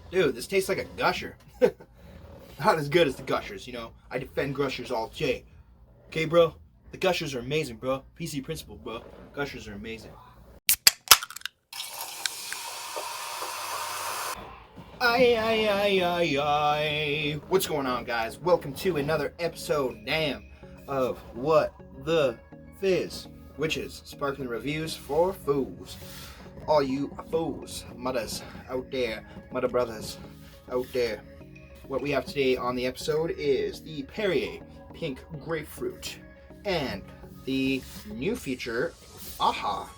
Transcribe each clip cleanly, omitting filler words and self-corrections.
Dude, this tastes like a gusher. Not as good as the gushers, you know. I defend gushers all day. Okay, bro? The gushers are amazing, bro. PC principle, bro. Gushers are amazing. Aye. What's going on, guys? Welcome to another episode, of What the Fizz, which is sparkling reviews for foos. All you foos, mothers out there, mother brothers out there. What we have today on the episode is the Perrier Pink Grapefruit and the new feature, Aha.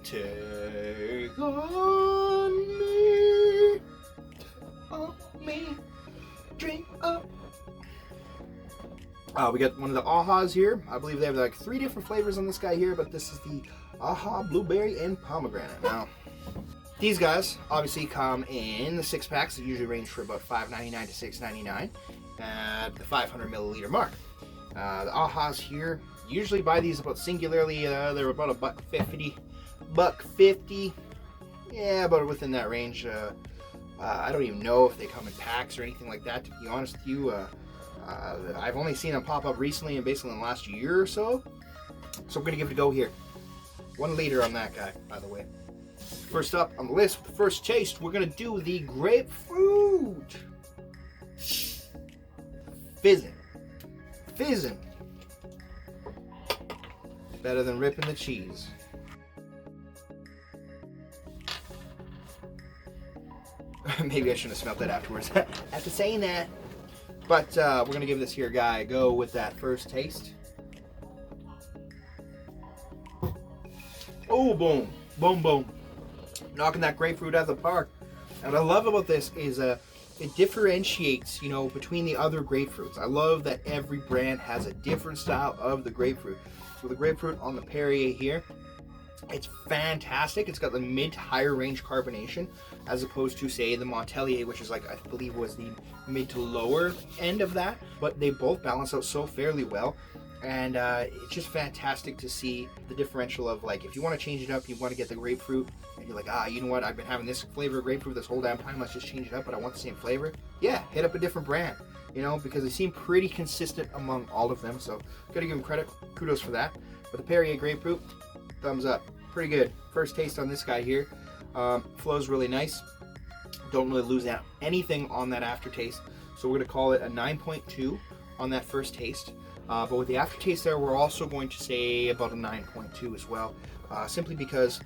Take on me, drink up. We got one of the Ahas here. I believe they have like 3 different flavors on this guy here, but this is the Aha Blueberry and Pomegranate. Now, these guys obviously come in the 6-packs that usually range for about $5.99 to $6.99 at the 500 milliliter mark. The Ahas here, usually buy these about singularly. They're about $1.50. Yeah, about within that range. I don't even know if they come in packs or anything like that, to be honest with you. I've only seen them pop up recently and basically in the last year or so. So I'm going to give it a go here. 1 liter on that guy, by the way. First up on the list, with the first taste, we're going to do the grapefruit. Fizzing. Better than ripping the cheese. Maybe I shouldn't have smelled that afterwards. After saying that. But we're going to give this here guy a go with that first taste. Oh, boom. Knocking that grapefruit out of the park. And what I love about this is it differentiates, between the other grapefruits. I love that every brand has a different style of the grapefruit. So the grapefruit on the Perrier here, it's fantastic. It's got the mid to higher range carbonation as opposed to, say, the Montelier, which is like, I believe was the mid to lower end of that. But they both balance out so fairly well. And it's just fantastic to see the differential of, like, if you want to change it up, you want to get the grapefruit, and you're like, you know what, I've been having this flavor of grapefruit this whole damn time, let's just change it up, but I want the same flavor. Yeah, hit up a different brand, because they seem pretty consistent among all of them, so gotta give them credit, kudos for that. But the Perrier grapefruit, thumbs up, pretty good. First taste on this guy here, flows really nice, don't really lose out anything on that aftertaste, so we're gonna call it a 9.2 on that first taste. But with the aftertaste there, we're also going to say about a 9.2 as well, simply because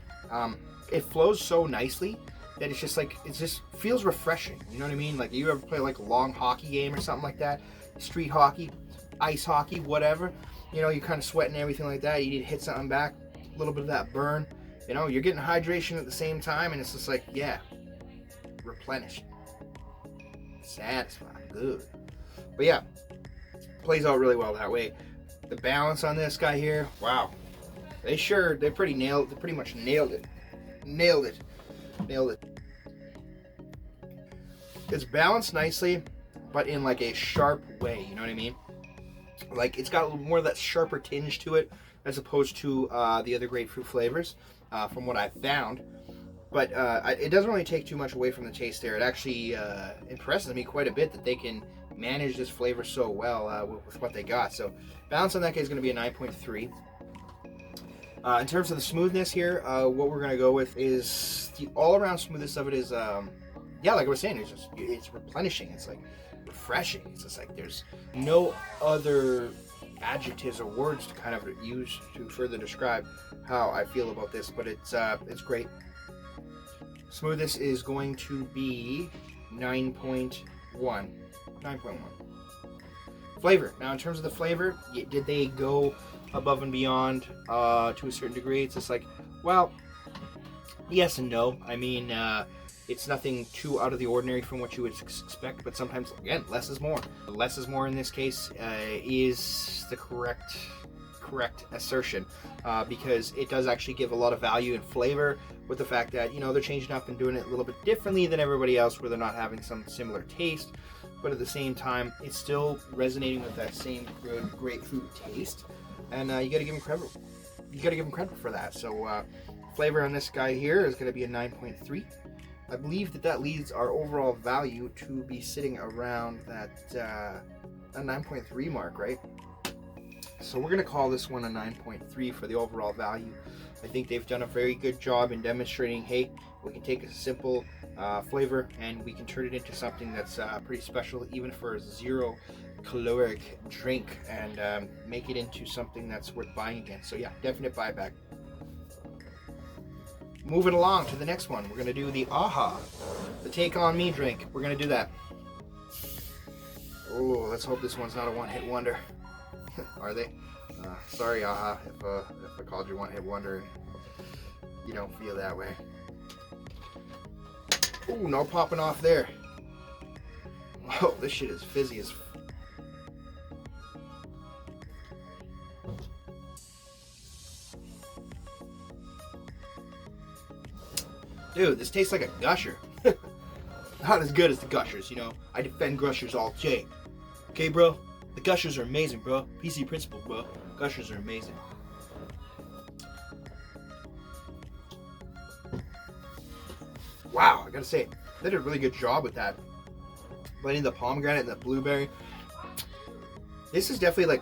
it flows so nicely that it's just like, it just feels refreshing. You know what I mean? Like, you ever play like a long hockey game or something like that, street hockey, ice hockey, whatever. You're kind of sweating and everything like that. You need to hit something back, a little bit of that burn. You're getting hydration at the same time, and it's just like, yeah, replenishing, satisfying, good. But yeah. Plays out really well that way. The balance on this guy here, wow. They pretty much nailed it. Nailed it. It's balanced nicely, but in like a sharp way, you know what I mean? Like, it's got a little more of that sharper tinge to it as opposed to the other grapefruit flavors, from what I've found. But it doesn't really take too much away from the taste there. It actually impresses me quite a bit that they can manage this flavor so well with what they got. So balance on that guy is going to be a 9.3. In terms of the smoothness here, what we're going to go with is the all-around smoothness of it is, yeah, like I was saying, it's replenishing. It's like refreshing. It's just like there's no other adjectives or words to kind of use to further describe how I feel about this, but it's great. Smoothness is going to be 9.1. Flavor. Now, in terms of the flavor, did they go above and beyond to a certain degree? It's just like, well, yes and no. I mean, it's nothing too out of the ordinary from what you would expect, but sometimes, again, less is more. Less is more in this case is the correct assertion, because it does actually give a lot of value and flavor with the fact that, they're changing up and doing it a little bit differently than everybody else, where they're not having some similar taste, but at the same time, it's still resonating with that same good grapefruit taste, and you got to give them credit. You got to give them credit for that. So flavor on this guy here is going to be a 9.3. I believe that leads our overall value to be sitting around that a 9.3 mark, right? So we're going to call this one a 9.3 for the overall value. I think they've done a very good job in demonstrating, hey, we can take a simple flavor and we can turn it into something that's pretty special, even for a 0 caloric drink, and make it into something that's worth buying again. So yeah, definite buyback. Moving along to the next one, we're going to do the AHA, the Take On Me drink. We're going to do that. Oh, let's hope this one's not a one-hit wonder. Are they? Sorry, AHA, if I called you one-hit wonder, you don't feel that way. Ooh, no popping off there. Oh, this shit is fizzy as dude, this tastes like a gusher. Not as good as the gushers, you know. I defend gushers all day. Okay, bro? The gushers are amazing, bro. PC principle, bro. Gushers are amazing. Wow, I gotta say, they did a really good job with that. Blending the pomegranate and the blueberry. This is definitely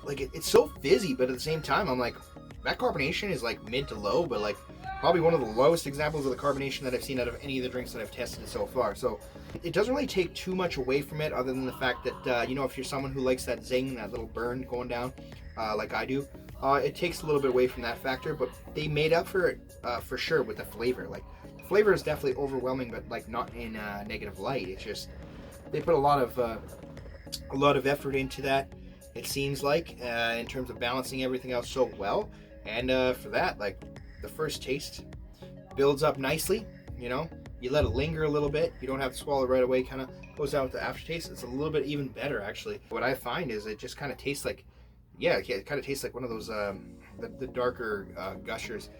it's so fizzy, but at the same time, I'm like, that carbonation is like mid to low, but like probably one of the lowest examples of the carbonation that I've seen out of any of the drinks that I've tested so far. So it doesn't really take too much away from it, other than the fact that, you know, if you're someone who likes that zing, that little burn going down, like I do, it takes a little bit away from that factor, but they made up for it for sure with the flavor. Like, the flavor is definitely overwhelming, but like not in a negative light. It's just, they put a lot of effort into that, it seems like, in terms of balancing everything else so well. And for that, like, the first taste builds up nicely, you know, you let it linger a little bit, you don't have to swallow it right away, kind of goes down with the aftertaste. It's a little bit even better, actually. What I find is it just kind of tastes like, yeah, it kind of tastes like one of those the darker gushers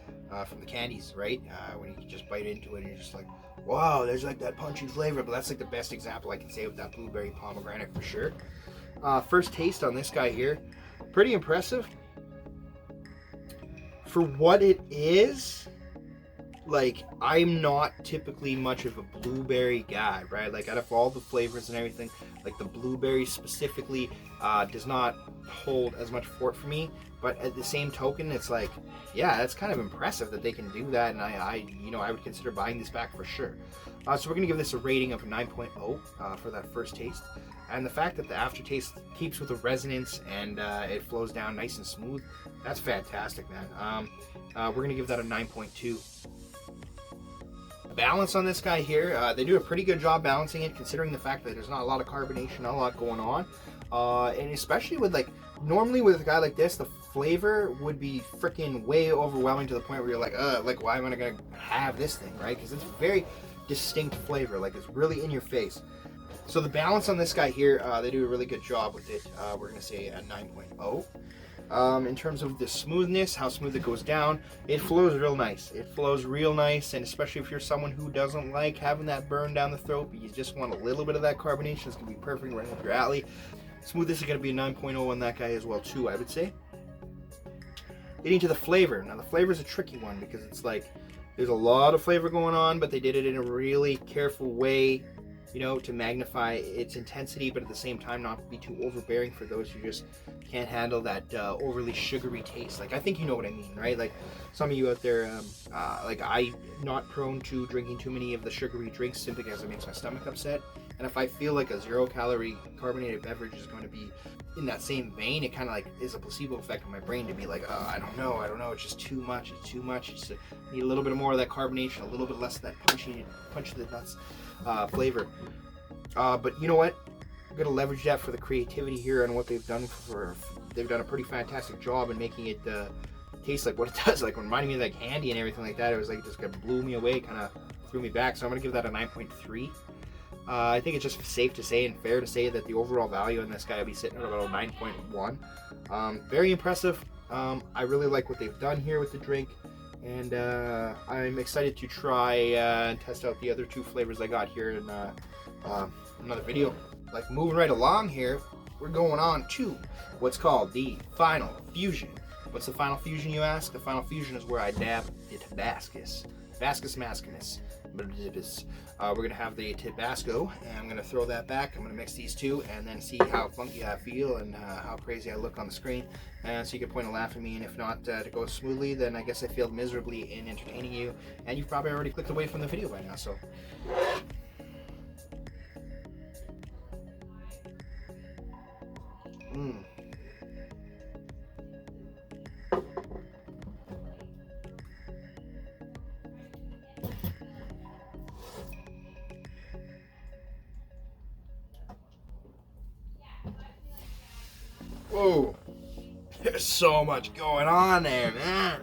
from the candies, right? When you can just bite into it and you're just like, wow, there's like that punchy flavor. But that's like the best example I can say with that blueberry pomegranate for sure. First taste on this guy here, pretty impressive. For what it is, like, I'm not typically much of a blueberry guy, right? Like, out of all the flavors and everything, like the blueberry specifically does not hold as much fort for me. But at the same token, it's like, yeah, that's kind of impressive that they can do that, and I would consider buying this back for sure. So we're gonna give this a rating of a 9.0 for that first taste. And the fact that the aftertaste keeps with the resonance and it flows down nice and smooth, that's fantastic, man. We're going to give that a 9.2. Balance on this guy here, they do a pretty good job balancing it, considering the fact that there's not a lot of carbonation, not a lot going on. And especially with, like, normally with a guy like this, the flavor would be freaking way overwhelming to the point where you're like, why am I going to have this thing, right? Because it's very distinct flavor, like, it's really in your face. So the balance on this guy here, they do a really good job with it. We're going to say a 9.0. In terms of the smoothness, how smooth it goes down, it flows real nice. It flows real nice, and especially if you're someone who doesn't like having that burn down the throat, but you just want a little bit of that carbonation, it's going to be perfect right up your alley. Smoothness is going to be a 9.0 on that guy as well too, I would say. Getting to the flavor. Now the flavor is a tricky one because it's like, there's a lot of flavor going on, but they did it in a really careful way, you know, to magnify its intensity, but at the same time not be too overbearing for those who just can't handle that overly sugary taste. Like, I think you know what I mean, right? Like, some of you out there, like, I'm not prone to drinking too many of the sugary drinks simply because it makes my stomach upset. And if I feel like a 0-calorie carbonated beverage is going to be in that same vein, it kind of like is a placebo effect on my brain to be like, oh, I don't know, it's just too much, it's too much. It's need a little bit more of that carbonation, a little bit less of that punch to the nuts flavor. But you know what? I'm gonna leverage that for the creativity here and what they've done they've done a pretty fantastic job in making it taste like what it does, like reminding me of that candy and everything like that. It was like, just kind of blew me away, kind of threw me back. So I'm gonna give that a 9.3. I think it's just safe to say and fair to say that the overall value on this guy will be sitting at about a 9.1. Very impressive. I really like what they've done here with the drink, and I'm excited to try and test out the other two flavors I got here in another video. Like, moving right along here, we're going on to what's called the Final Fusion What's the final fusion, you ask? The final fusion is where I dab the Tabascus. Vascus masculinus. We're going to have the Tabasco, and I'm going to throw that back. I'm going to mix these two and then see how funky I feel and how crazy I look on the screen. So you can point and laugh at me, and if not to go smoothly, then I guess I failed miserably in entertaining you, and you've probably already clicked away from the video by now, so... Whoa, there's so much going on there, man.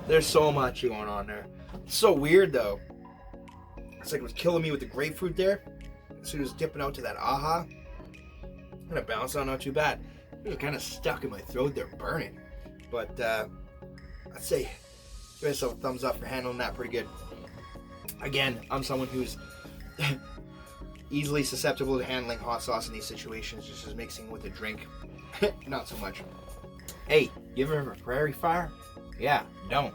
There's so much going on there. It's so weird though. It's like it was killing me with the grapefruit there. As soon as dipping out to that aha, kind of bounced out, not too bad. It was kind of stuck in my throat there, burning. But I'd say give myself a thumbs up for handling that pretty good. Again, I'm someone who's easily susceptible to handling hot sauce in these situations, just as mixing with a drink. Not so much. Hey, you ever have a prairie fire? Yeah, don't.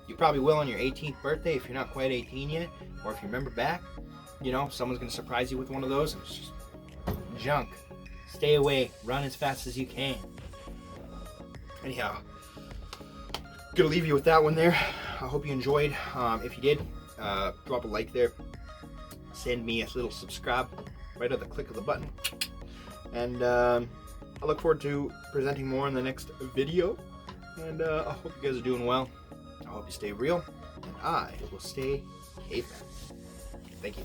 You probably will on your 18th birthday if you're not quite 18 yet, or if you remember back, you know, someone's gonna surprise you with one of those and it's just junk. Stay away, run as fast as you can. Anyhow, gonna leave you with that one there. I hope you enjoyed. If you did, drop a like there. Send me a little subscribe right at the click of the button. And I look forward to presenting more in the next video. And I hope you guys are doing well. I hope you stay real. And I will stay caveman. Thank you.